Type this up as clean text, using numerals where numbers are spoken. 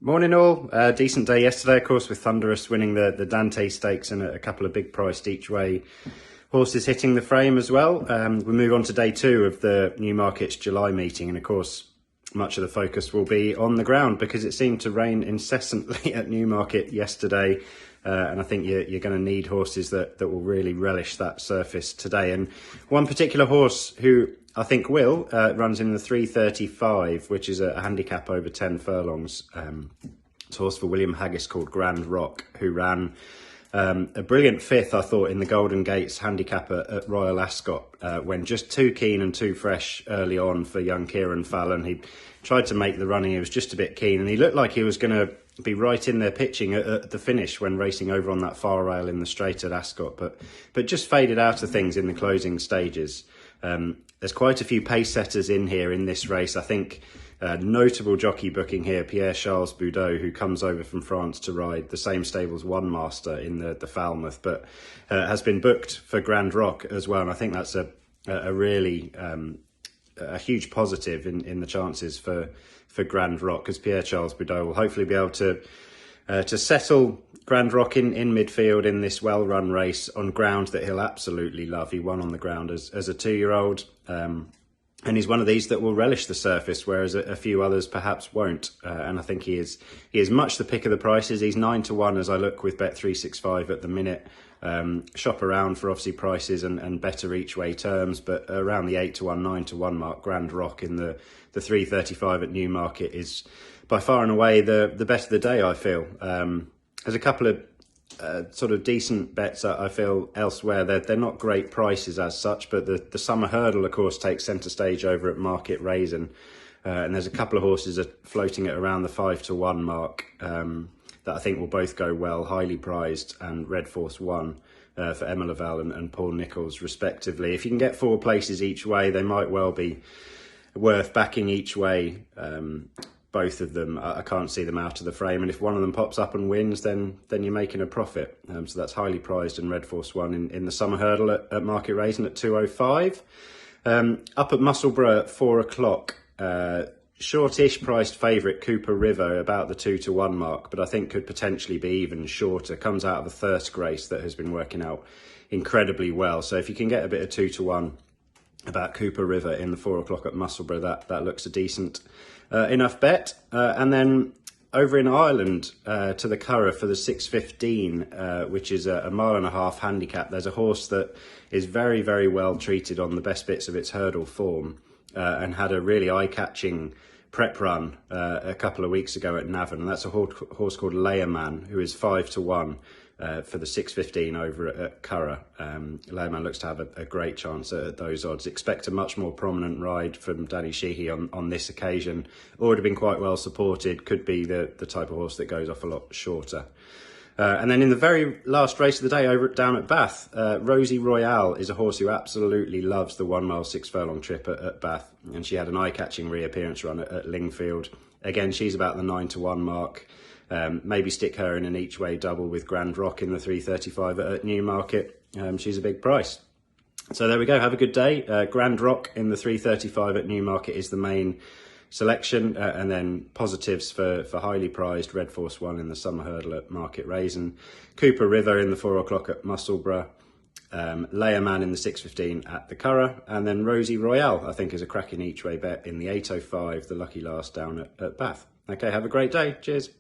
Morning all. Decent day yesterday, of course, with Thunderous winning the Dante Stakes and a couple of big priced each way horses hitting the frame as well. We move on to day two of the Newmarket's July meeting, and of course much of the focus will be on the ground because it seemed to rain incessantly at Newmarket yesterday, and I think you're going to need horses that will really relish that surface today. And one particular horse who I think will runs in the 3:35, which is a handicap over 10 furlongs. It's a horse for William Haggis called Grand Rock, who ran a brilliant fifth, I thought, in the Golden Gates handicap at Royal Ascot, when just too keen and too fresh early on for young Kieran Fallon. He tried to make the running, he was just a bit keen, and he looked like he was going to be right in there pitching at the finish when racing over on that far rail in the straight at Ascot, but just faded out of things in the closing stages. There's quite a few pace setters in here in this race. I think notable jockey booking here, Pierre-Charles Boudot, who comes over from France to ride the same stable's One Master in the Falmouth, but has been booked for Grand Rock as well. And I think that's a really a huge positive in the chances for Grand Rock, because Pierre-Charles Boudot will hopefully be able to settle Grand Rock in midfield in this well-run race on ground that he'll absolutely love. He won on the ground as a 2-year-old, and he's one of these that will relish the surface, whereas a few others perhaps won't. And I think he is much the pick of the prices. He's 9-1 as I look with Bet365 at the minute. Shop around for obviously prices and better each way terms, but around the 8-1, 9-1 mark, Grand Rock in the 3:35 at Newmarket is by far and away the bet of the day, I feel. There's a couple of sort of decent bets I feel elsewhere. They're not great prices as such, but the Summer Hurdle, of course, takes centre stage over at Market Raisin. And there's a couple of horses floating at around the 5-1 mark that I think will both go well, Highly Prized and Red Force One for Emma Lavelle and Paul Nicholls, respectively. If you can get 4 places each way, they might well be worth backing each way. Both of them, I can't see them out of the frame, and if one of them pops up and wins, then you're making a profit. So that's Highly Prized and Red Force One in the Summer Hurdle at Market Raisin at 2:05. Up at Musselburgh at 4 o'clock, shortish priced favourite Cooper River, about the 2-1 mark, but I think could potentially be even shorter. Comes out of a Thirsk race that has been working out incredibly well. So if you can get a bit of 2-1 about Cooper River in the 4 o'clock at Musselburgh, that looks a decent enough bet. And then over in Ireland to the Curragh for the 6:15, which is a 1.5 mile handicap. There's a horse that is very, very well treated on the best bits of its hurdle form, and had a really eye-catching prep run a couple of weeks ago at Navan, and that's a horse called Layerman, who is 5-1 for the 6:15 over at Curragh. Layerman looks to have a great chance at those odds. Expect a much more prominent ride from Danny Sheehy on this occasion. Already been quite well supported, could be the type of horse that goes off a lot shorter. And then in the very last race of the day down at Bath, Rosie Royale is a horse who absolutely loves the 1 mile 6 furlong trip at Bath, and she had an eye-catching reappearance run at Lingfield. Again, she's about the 9-1 mark. Maybe stick her in an each way double with Grand Rock in the 3:35 at Newmarket. She's a big price. So there we go, have a good day. Grand Rock in the 3:35 at Newmarket is the main selection, and then positives for Highly Prized, Red Force One in the Summer Hurdle at Market Raisin, Cooper River in the 4 o'clock at Musselburgh, Layerman in the 6:15 at the Curragh, and then Rosie Royale I think is a cracking each way bet in the 8:05, the lucky last down at Bath. Okay, have a great day. Cheers.